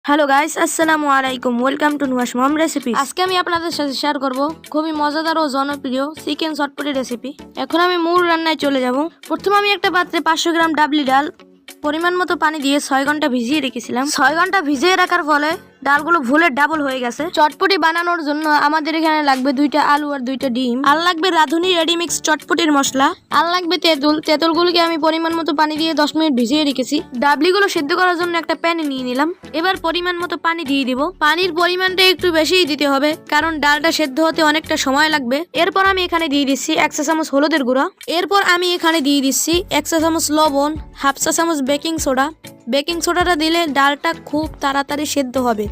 Hello guys, আসসালামু আলাইকুম। Welcome to Nuha's mom recipe. আজকে আমি আপনাদের সাথে শেয়ার করব খুবই মজাদার ও জনপ্রিয় চিকেন চটপটি রেসিপি। এখন আমি মূল রান্নায় চলে যাব। প্রথমে আমি একটা পাত্রে 500 গ্রাম ডাবলি ডাল পরিমাণ মতো পানি দিয়ে 6 ঘন্টা ভিজিয়ে রেখেছিলাম। 6 ঘন্টা ভিজিয়ে রাখার ফলে ডালগুলো ভুলের ডাবল হয়ে গেছে। চটপটি বানানোর জন্য আমাদের এখানে লাগবে 2টা আলু আর 2টা ডিম, আর লাগবে রাঁধুনি রেডি মিক্স চটপটির মশলা, আর লাগবে তেঁতুলগুলোকে আমি পরিমাণ মতো পানি দিয়ে 10 মিনিট ভিজিয়ে রেখেছি। ডাবলিগুলো সিদ্ধ করার জন্য একটা প্যানে নিয়ে নিলাম। এবার পরিমাণ মতো পানি দিয়ে দিব। পানির পরিমাণটা একটু বেশিই দিতে হবে, কারণ ডালটা সেদ্ধ হতে অনেকটা সময় লাগবে। এরপর আমি এখানে দিয়ে দিচ্ছি 1 চা চামচ হলুদের গুঁড়া। এরপর আমি এখানে দিয়ে দিচ্ছি 1 চা চামচ লবণ, 1/2 চা চামচ বেকিং সোডা। বেকিং সোডাটা দিলে ডালটা খুব তাড়াতাড়ি সেদ্ধ হবে।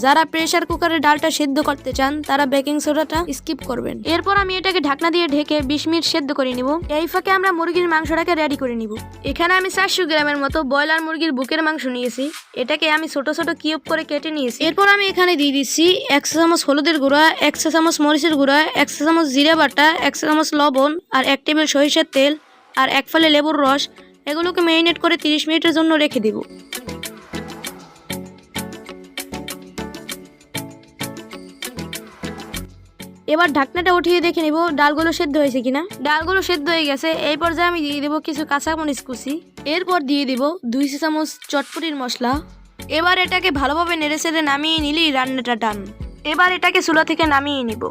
যারা প্রেসার কুকারে ডালটা সেদ্ধ করতে চান তারা বেকিং সোডাটা স্কিপ করবেন। এরপর আমি এটাকে ঢাকনা দিয়ে ঢেকে 20 মিনিট সেদ্ধ করে নিব। এই ফাঁকে আমরা মুরগির মাংসটাকে রেডি করে নিব। এখানে আমি 400 গ্রামের মতো ব্রয়লার মুরগির বুকের মাংস নিয়েছি। এটাকে আমি ছোট ছোট কিউব করে কেটে নিয়েছি। এরপর আমি এখানে দিয়ে দিচ্ছি 1 চা চামচ হলুদের গুঁড়া, 1 চা চামচ মরিচের গুঁড়া, 1 চা চামচ জিরা বাটা, 1 চা চামচ লবণ, আর 1 টেবিল সরিষার তেল, আর 1 ফালি লেবুর রস। এগুলোকে ম্যারিনেট করে 30 মিনিটের জন্য রেখে দিব। এবার ঢাকনাটা উঠিয়ে দেখে নিব ডালগুলো সেদ্ধ হয়েছে কিনা। ডালগুলো সেদ্ধ হয়ে গেছে। এই পর্যায়ে আমি দিয়ে দেবো কিছু কাঁচামরিচ কুচি। এরপর দিয়ে দিব 2 চা চামচ চটপটির মশলা। এবার এটাকে ভালোভাবে নেড়েচেড়ে নামিয়ে নিলেই রান্নাটা ডান। এবার এটাকে চুলা থেকে নামিয়ে নিব।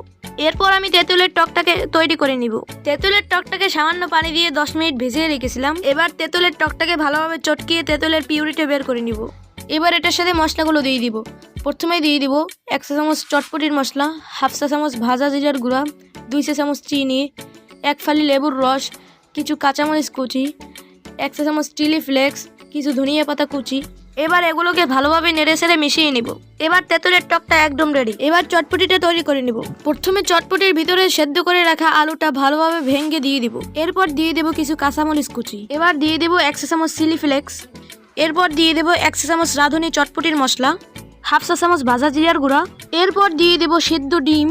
এরপর আমি তেঁতুলের টকটাকে তৈরি করে নিব। তেঁতুলের টকটাকে সামান্য পানি দিয়ে 10 মিনিট ভিজিয়ে রেখেছিলাম। এবার তেঁতুলের টকটাকে ভালোভাবে চটকিয়ে তেঁতুলের পিউরিটা বের করে নিব। এবার এটার সাথে মশলাগুলো দিয়ে দিব। প্রথমে দিয়ে দিব 1 চা চামচ চটপটির মশলা, 1/2 চা চামচ ভাজা জিরার গুঁড়া, 2 চা চামচ চিনি, 1 ফালি লেবুর রস, কিছু কাঁচামরিচ কুচি, 1 চা চামচ চিলি ফ্লেক্স, কিছু ধনিয়া পাতা কুচি। এবার এগুলোকে ভালোভাবে নেড়েচেড়ে মিশিয়ে নিব। এবার তেঁতুলের টকটা একদম রেডি। এবার চটপটিটা তৈরি করে নিব। প্রথমে চটপটির ভিতরে সেদ্ধ করে রাখা আলুটা ভালোভাবে ভেঙে দিয়ে দিব। এরপর দিয়ে দেব কিছু কাঁচামরিচ কুচি। এবার দিয়ে দেব 1 চা চামচ চিলি ফ্লেক্স। এরপর দিয়ে দেব 1 চা চামচ রাঁধুনি চটপটির মশলা, 1/2 চা চামচ ভাজা জিরার গুঁড়া। এরপর দিয়ে দেব সেদ্ধ ডিম,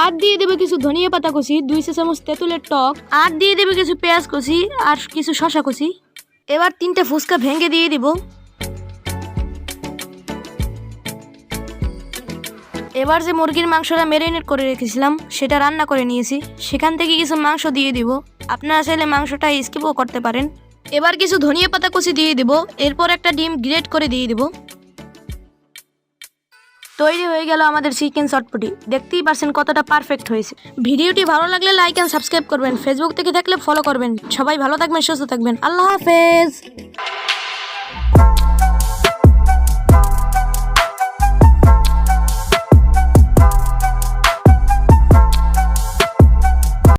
আর দিয়ে দেব কিছু ধনিয়া পাতা কুচি, 2 চা চামচ তেঁতুলের টক, আর দিয়ে দেব কিছু পেঁয়াজ কুচি আর কিছু শসা কুচি। এবার 3টে ফুচকা ভেঙে দিয়ে দিব। এবার যে মুরগির মাংসটা ম্যারিনেট করে রেখেছিলাম সেটা রান্না করে নিয়েছি। সেখান থেকে কিছু মাংস দিয়ে দিব। আপনারা চাইলে মাংসটা স্কিপও করতে পারেন। এবার কিছু ধনিয়া পাতা কুচি দিয়ে দিব। এরপর একটা ডিম গ্রেট করে দিয়ে দিব। তৈরি হয়ে গেল আমাদের চিকেন চটপটি। দেখতেই পারছেন কতটা পারফেক্ট হয়েছে। ভিডিওটি ভালো লাগলে লাইক এন্ড সাবস্ক্রাইব করবেন। ফেসবুক থেকে থাকলে ফলো করবেন। সবাই ভালো থাকবেন, সুস্থ থাকবেন। আল্লাহ হাফেজ।